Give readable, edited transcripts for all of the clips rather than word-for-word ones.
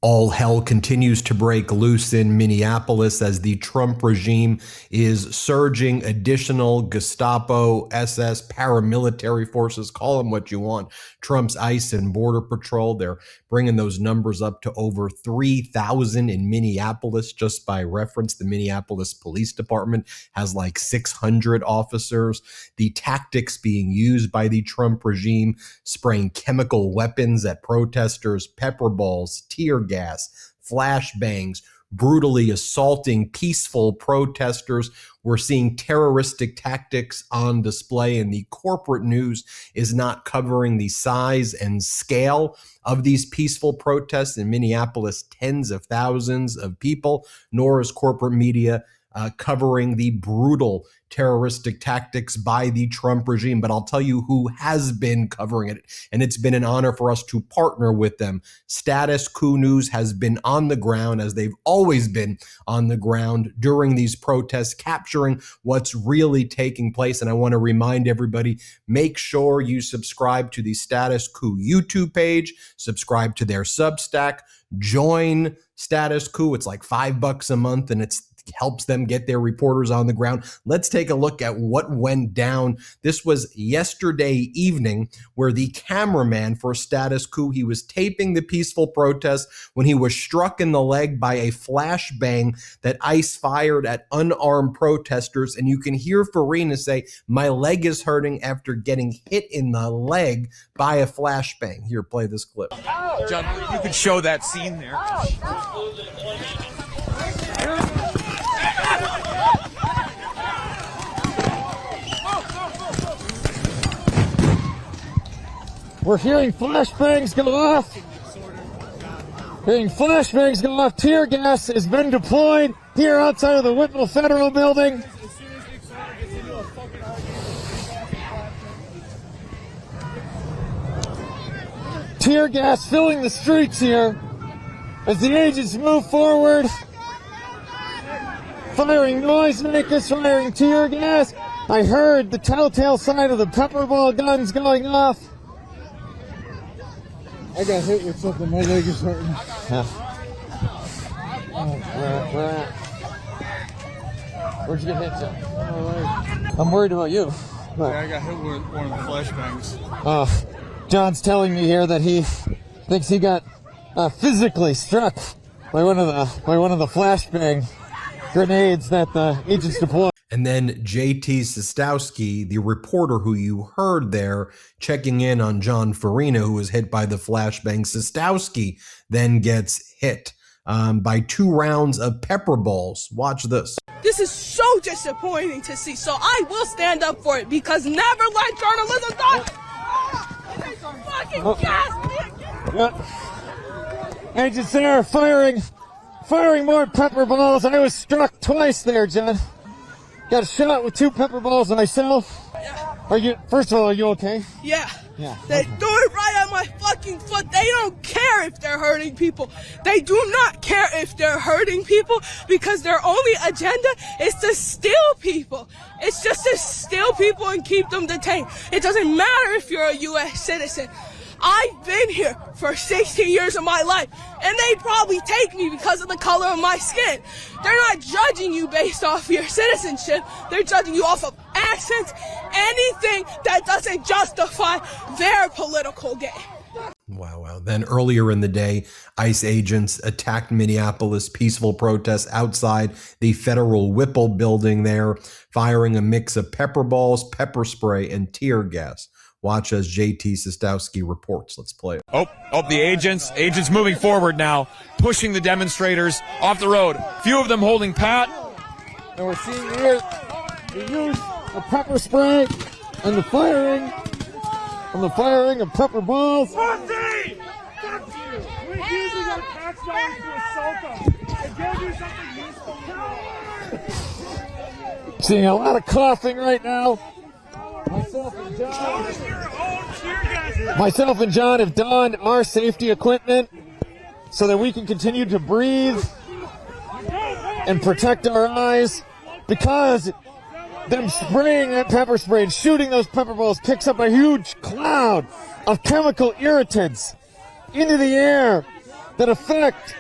All hell continues to break loose in Minneapolis as the Trump regime is surging additional Gestapo, SS, paramilitary forces, call them what you want, Trump's ICE and Border Patrol. They're bringing those numbers up to over 3,000 in Minneapolis. Just by reference, the Minneapolis Police Department has like 600 officers. The tactics being used by the Trump regime, spraying chemical weapons at protesters, pepper balls, tear gas, flashbangs, brutally assaulting peaceful protesters. We're seeing terroristic tactics on display, and the corporate news is not covering the size and scale of these peaceful protests in Minneapolis, tens of thousands of people, nor is corporate media covering the brutal terroristic tactics by the Trump regime. But I'll tell you who has been covering it, and it's been an honor for us to partner with them. Status Coup News has been on the ground, as they've always been on the ground during these protests, capturing what's really taking place. And I want to remind everybody, make sure you subscribe to the Status Coup YouTube page, subscribe to their Substack, join Status Coup. It's like $5 a month, and it helps them get their reporters on the ground. Let's take a look at what went down. This was yesterday evening, where the cameraman for Status Coup, he was taping the peaceful protest when he was struck in the leg by a flashbang that ICE fired at unarmed protesters. And you can hear Farina say, "My leg is hurting," after getting hit in the leg by a flashbang. Here, play this clip. John, you could show that scene there. We're hearing flashbangs go off. Tear gas has been deployed here outside of the Whitnall Federal Building. Tear gas filling the streets here as the agents move forward, firing noisemakers, firing tear gas. I heard the telltale sign of the pepper ball guns going off. I got hit with something. My leg is hurting. Yeah. Where'd you get hit, John? My leg. I'm worried about you. Yeah, I got hit with one of the flashbangs. John's telling me here that he thinks he got physically struck by one of the flashbang grenades that the agents deployed. And then JT Cestkowski, the reporter who you heard there, checking in on John Farina, who was hit by the flashbang. Cestkowski then gets hit by 2 rounds of pepper balls. Watch this. This is so disappointing to see, so I will stand up for it, because never let journalism die. Fucking gas me. Agents there firing more pepper balls. I was struck twice there, John. Got shot with 2 pepper balls myself. Yeah. First of all, are you okay? Yeah. Yeah. They threw it right at my fucking foot. They don't care if they're hurting people. They do not care if they're hurting people, because their only agenda is to steal people. It's just to steal people and keep them detained. It doesn't matter if you're a U.S. citizen. I've been here for 16 years of my life, and they'd probably take me because of the color of my skin. They're not judging you based off your citizenship. They're judging you off of accents, anything that doesn't justify their political game. Wow. Then earlier in the day, ICE agents attacked Minneapolis peaceful protests outside the federal Whipple building there, firing a mix of pepper balls, pepper spray, and tear gas. Watch as JT Cestkowski reports. Let's play it. Oh, the agents moving forward now, pushing the demonstrators off the road. Few of them holding pat. And we're seeing here the use of pepper spray and the firing of pepper balls. Pussy! Fuck you! We're using our tax dollars to assault them. And give you something useful. Seeing a lot of coughing right now. Myself and John have donned our safety equipment so that we can continue to breathe and protect our eyes, because them spraying that pepper spray and shooting those pepper balls kicks up a huge cloud of chemical irritants into the air that affect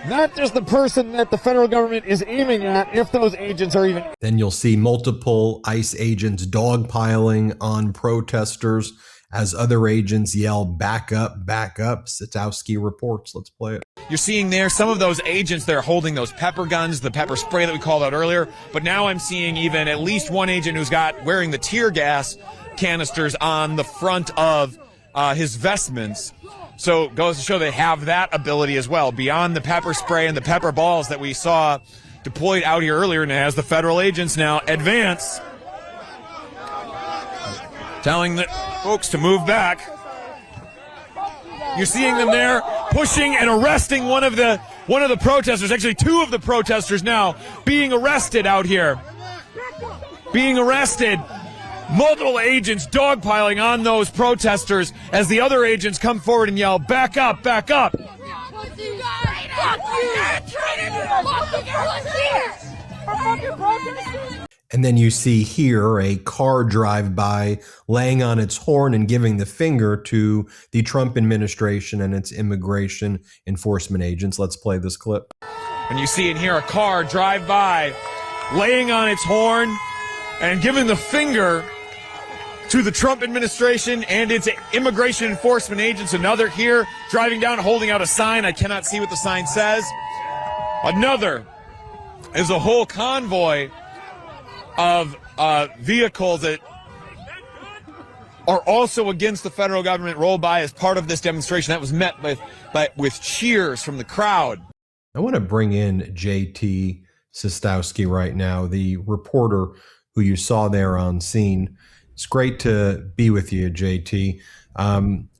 not just the person that the federal government is aiming at, if those agents are even. Then you'll see multiple ICE agents dogpiling on protesters as other agents yell, back up, back up. Cestkowski reports. Let's play it. You're seeing there some of those agents that are holding those pepper guns, the pepper spray that we called out earlier. But now I'm seeing even at least one agent who's wearing the tear gas canisters on the front of his vestments. So it goes to show they have that ability as well, beyond the pepper spray and the pepper balls that we saw deployed out here earlier. And as the federal agents now advance, telling the folks to move back. You're seeing them there pushing and arresting one of the protesters, actually two of the protesters now being arrested out here. Being arrested. Multiple agents dogpiling on those protesters as the other agents come forward and yell, back up, back up. And then you see here a car drive by laying on its horn and giving the finger to the Trump administration and its immigration enforcement agents. Let's play this clip. And you see in here a car drive by laying on its horn and giving the finger to the Trump administration and its immigration enforcement agents. Another here driving down, holding out a sign. I cannot see what the sign says. Another is a whole convoy of vehicles that are also against the federal government rolled by as part of this demonstration that was met with cheers from the crowd. I want to bring in JT Cestkowski right now, the reporter who you saw there on scene. It's great to be with you, JT.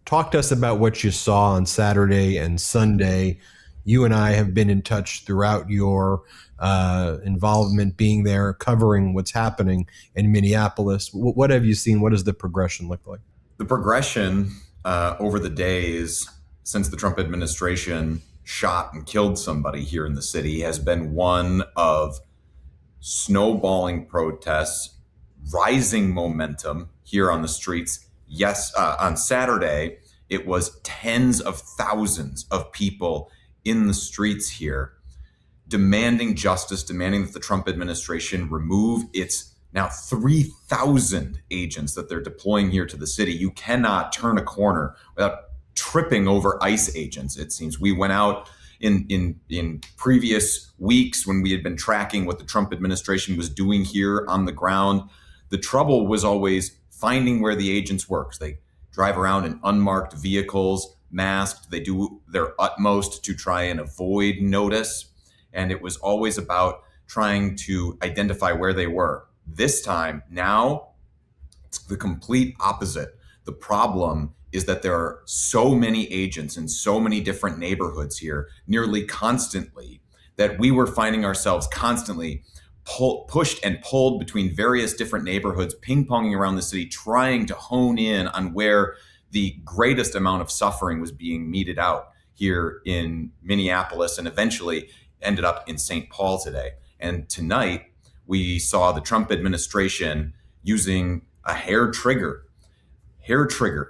Talk to us about what you saw on Saturday and Sunday. You and I have been in touch throughout your involvement, being there, covering what's happening in Minneapolis. What have you seen? What does the progression look like? The progression over the days since the Trump administration shot and killed somebody here in the city has been one of snowballing protests, rising momentum here on the streets. Yes, on Saturday, it was tens of thousands of people in the streets here demanding justice, demanding that the Trump administration remove its now 3,000 agents that they're deploying here to the city. You cannot turn a corner without tripping over ICE agents, it seems. We went out in previous weeks when we had been tracking what the Trump administration was doing here on the ground. The trouble was always finding where the agents were. They drive around in unmarked vehicles, masked. They do their utmost to try and avoid notice. And it was always about trying to identify where they were. This time, now, it's the complete opposite. The problem is that there are so many agents in so many different neighborhoods here, nearly constantly, that we were finding ourselves constantly pushed and pulled between various different neighborhoods, ping-ponging around the city, trying to hone in on where the greatest amount of suffering was being meted out here in Minneapolis, and eventually ended up in St. Paul today. And tonight, we saw the Trump administration using a hair trigger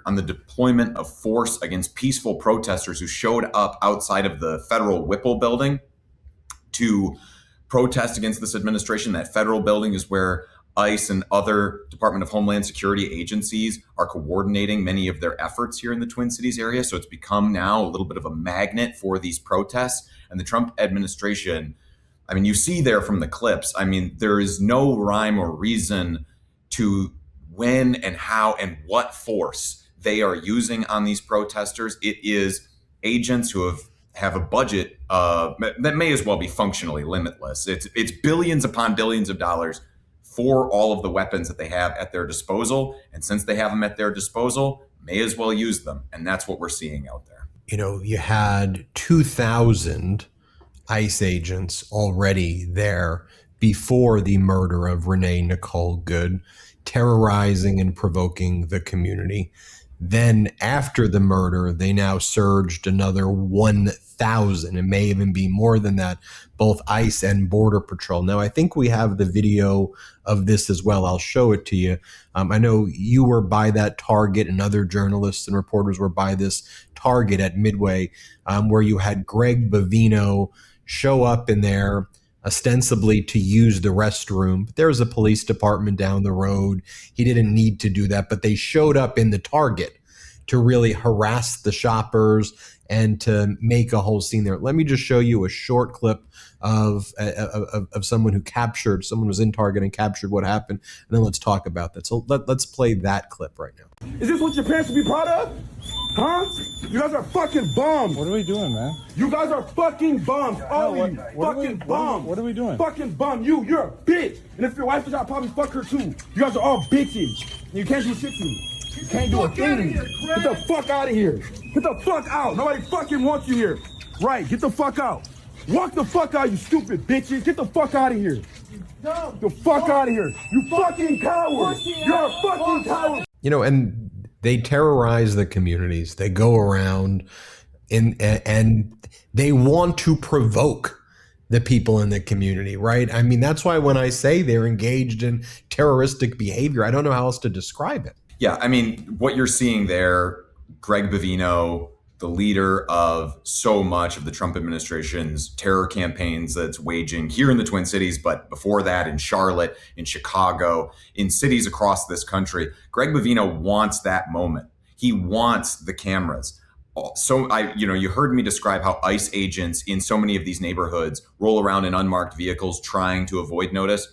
on the deployment of force against peaceful protesters who showed up outside of the federal Whipple building to protest against this administration. That federal building is where ICE and other Department of Homeland Security agencies are coordinating many of their efforts here in the Twin Cities area. So it's become now a little bit of a magnet for these protests. And the Trump administration, I mean, you see there from the clips, I mean, there is no rhyme or reason to when and how and what force they are using on these protesters. It is agents who have a budget that may as well be functionally limitless. It's billions upon billions of dollars for all of the weapons that they have at their disposal. And since they have them at their disposal, may as well use them. And that's what we're seeing out there. You know, you had 2,000 ICE agents already there before the murder of Renee Nicole Good, terrorizing and provoking the community. Then after the murder, they now surged another 1,000. It may even be more than that, both ICE and Border Patrol. Now, I think we have the video of this as well. I'll show it to you. I know you were by that target and other journalists and reporters were by this target at Midway, where you had Greg Bavino show up in there ostensibly to use the restroom. But there's a police department down the road. He didn't need to do that, but they showed up in the Target to really harass the shoppers and to make a whole scene there. Let me just show you a short clip of someone someone was in Target and captured what happened, and then let's talk about that. So let's play that clip right now. Is this what your parents should be proud of? Huh? You guys are fucking bums. What are we doing, man? You guys are fucking bums. All of you. Fucking bums. What are we doing? Fucking bum. You're a bitch. And if your wife was out, I'd probably fuck her too. You guys are all bitches. And you can't do shit to me. You can't do a thing. Get the fuck out of here. Get the fuck out. Nobody fucking wants you here. Right, get the fuck out. Walk the fuck out, you stupid bitches. Get the fuck out of here. Get the fuck out of here. You fucking coward. You're a fucking coward. You know, and they terrorize the communities. They go around and they want to provoke the people in the community, right? I mean, that's why when I say they're engaged in terroristic behavior, I don't know how else to describe it. Yeah, I mean, what you're seeing there, Greg Bavino, the leader of so much of the Trump administration's terror campaigns that's waging here in the Twin Cities, but before that in Charlotte, in Chicago, in cities across this country. Greg Bavino wants that moment. He wants the cameras. So you heard me describe how ICE agents in so many of these neighborhoods roll around in unmarked vehicles trying to avoid notice.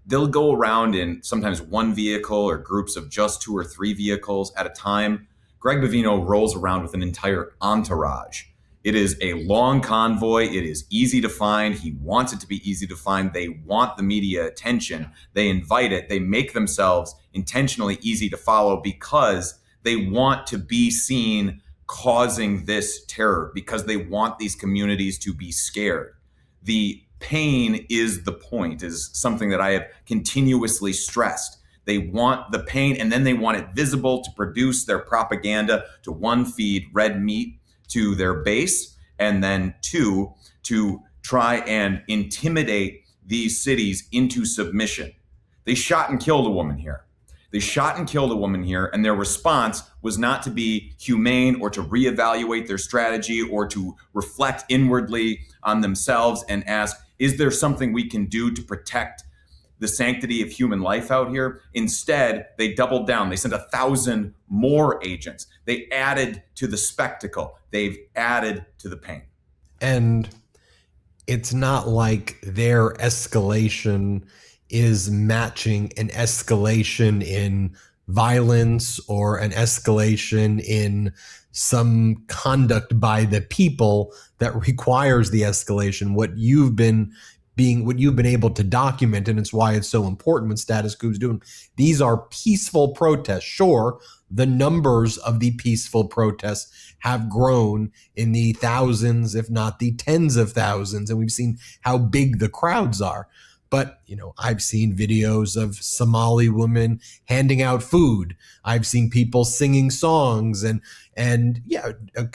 They'll go around in sometimes one vehicle or groups of just 2 or 3 vehicles at a time. Greg Bavino rolls around with an entire entourage. It is a long convoy. It is easy to find. He wants it to be easy to find. They want the media attention. They invite it. They make themselves intentionally easy to follow because they want to be seen causing this terror, because they want these communities to be scared. The pain is the point, is something that I have continuously stressed. They want the pain, and then they want it visible to produce their propaganda, to 1, feed red meat to their base, and then 2, to try and intimidate these cities into submission. They shot and killed a woman here. And their response was not to be humane or to reevaluate their strategy or to reflect inwardly on themselves and ask, is there something we can do to protect the sanctity of human life out here? Instead, they doubled down. They sent 1,000 more agents. They added to the spectacle. They've added to the pain. And it's not like their escalation is matching an escalation in violence or an escalation in some conduct by the people that requires the escalation. What you've been able to document, and it's why it's so important when Status Coup is doing, these are peaceful protests. Sure, the numbers of the peaceful protests have grown in the thousands, if not the tens of thousands, and we've seen how big the crowds are. But, I've seen videos of Somali women handing out food. I've seen people singing songs and yeah,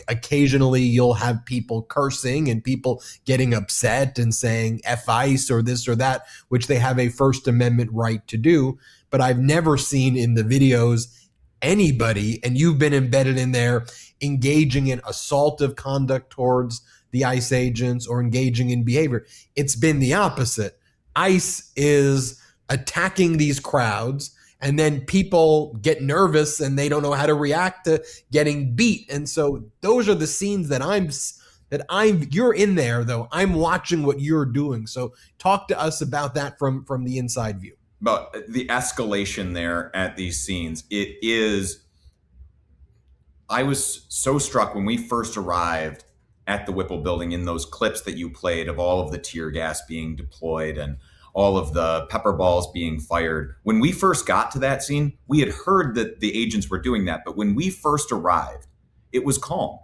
occasionally you'll have people cursing and people getting upset and saying F ICE or this or that, which they have a First Amendment right to do. But I've never seen in the videos anybody, and you've been embedded in there, engaging in assaultive conduct towards the ICE agents or engaging in behavior. It's been the opposite. ICE is attacking these crowds, and then people get nervous and they don't know how to react to getting beat. And so those are the scenes you're in there, though. I'm watching what you're doing. So talk to us about that from the inside view. But the escalation there at these scenes, I was so struck when we first arrived at the Whipple building in those clips that you played of all of the tear gas being deployed and all of the pepper balls being fired. When we first got to that scene, we had heard that the agents were doing that. But when we first arrived, it was calm.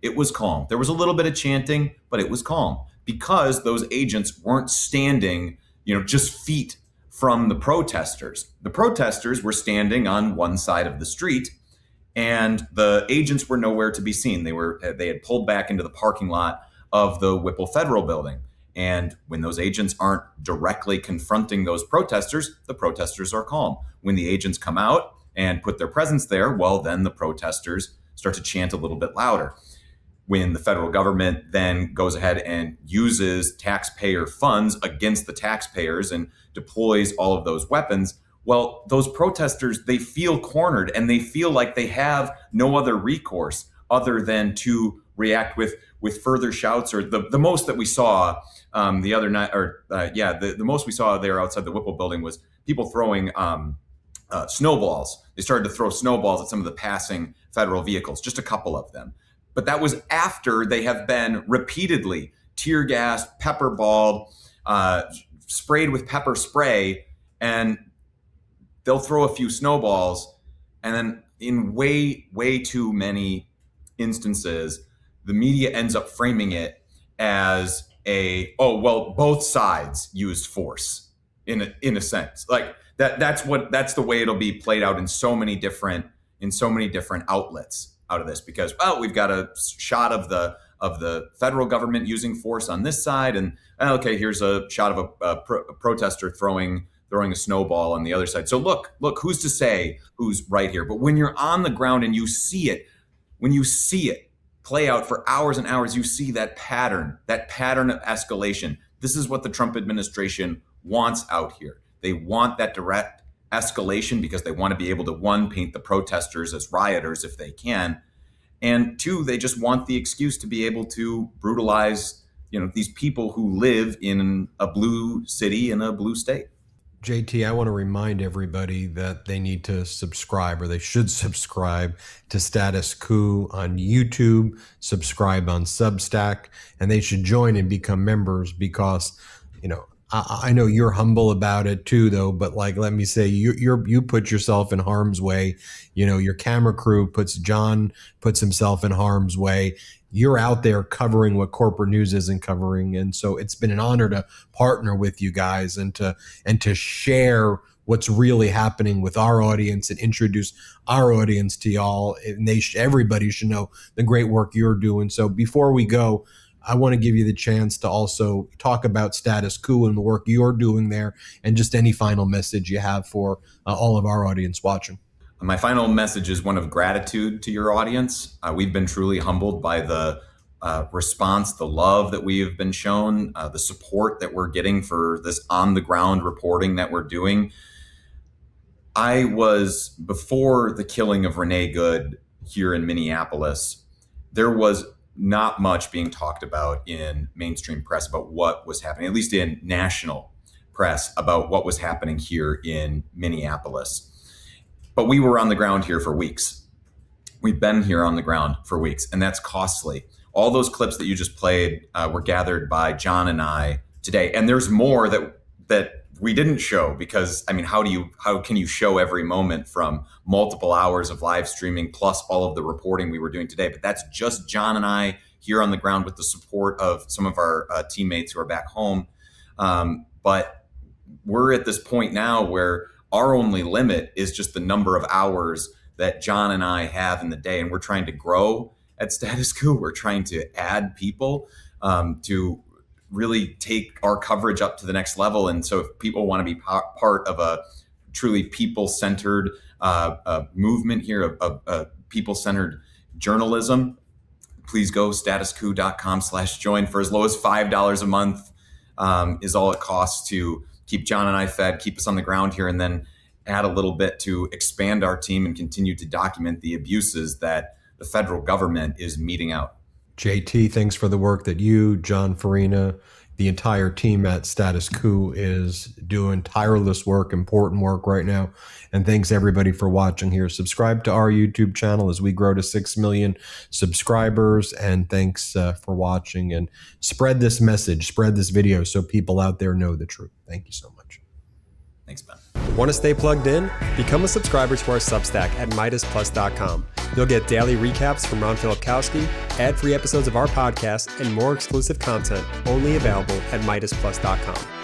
It was calm. There was a little bit of chanting, but it was calm because those agents weren't standing, just feet from the protesters. The protesters were standing on one side of the street, and the agents were nowhere to be seen. They had pulled back into the parking lot of the Whipple Federal Building. And when those agents aren't directly confronting those protesters, the protesters are calm. When the agents come out and put their presence there, well, then the protesters start to chant a little bit louder. When the federal government then goes ahead and uses taxpayer funds against the taxpayers and deploys all of those weapons, well, those protesters, they feel cornered and they feel like they have no other recourse other than to react with further shouts. Or the most that we saw the other night, the most we saw there outside the Whipple building was people throwing snowballs. They started to throw snowballs at some of the passing federal vehicles, just a couple of them. But that was after they have been repeatedly tear gassed, pepper balled, sprayed with pepper spray, and they'll throw a few snowballs. And then in way, way too many instances, the media ends up framing it as both sides used force in a sense. Like that's the way it'll be played out in so many different outlets out of this, because we've got a shot of the federal government using force on this side, and okay, here's a shot of a protester throwing a snowball on the other side. So look, who's to say who's right here? But when you're on the ground and you see it play out for hours and hours, you see that pattern of escalation. This is what the Trump administration wants out here. They want that direct escalation because they want to be able to, one, paint the protesters as rioters if they can, and two, they just want the excuse to be able to brutalize, these people who live in a blue city in a blue state. JT, I want to remind everybody that they need to subscribe, or they should subscribe to Status Coup on YouTube, subscribe on Substack, and they should join and become members because, I know you're humble about it too, though. But let me say, you put yourself in harm's way. Your camera crew puts himself in harm's way. You're out there covering what corporate news isn't covering, and so it's been an honor to partner with you guys and to share what's really happening with our audience and introduce our audience to y'all. And everybody should know the great work you're doing. So before we go, I want to give you the chance to also talk about Status Coup and the work you're doing there, and just any final message you have for all of our audience watching. My final message is one of gratitude to your audience. We've been truly humbled by the response, the love that we have been shown, the support that we're getting for this on-the-ground reporting that we're doing. Before the killing of Renee Good here in Minneapolis, there was not much being talked about in mainstream press about what was happening, at least in national press, about what was happening here in Minneapolis. But we were on the ground here for weeks. We've been here on the ground for weeks, and that's costly. All those clips that you just played were gathered by John and I today. And there's more that we didn't show because, how can you show every moment from multiple hours of live streaming plus all of the reporting we were doing today? But that's just John and I here on the ground with the support of some of our teammates who are back home. But we're at this point now where our only limit is just the number of hours that John and I have in the day. And we're trying to grow at Status Coup. We're trying to add people to really take our coverage up to the next level. And so if people want to be part of a truly people-centered movement here, of people-centered journalism, please go statuscoup.com/join. For as low as $5 a month is all it costs to keep John and I fed, keep us on the ground here, and then add a little bit to expand our team and continue to document the abuses that the federal government is meting out. JT, thanks for the work that you, John Farina, the entire team at Status Coup is doing. Tireless work, important work right now. And thanks everybody for watching here. Subscribe to our YouTube channel as we grow to 6 million subscribers. And thanks for watching, and spread this message, spread this video so people out there know the truth. Thank you so much. Thanks, Ben. Want to stay plugged in? Become a subscriber to our Substack at MeidasPlus.com. You'll get daily recaps from Ron Cestkowski, ad-free episodes of our podcast, and more exclusive content only available at MeidasPlus.com.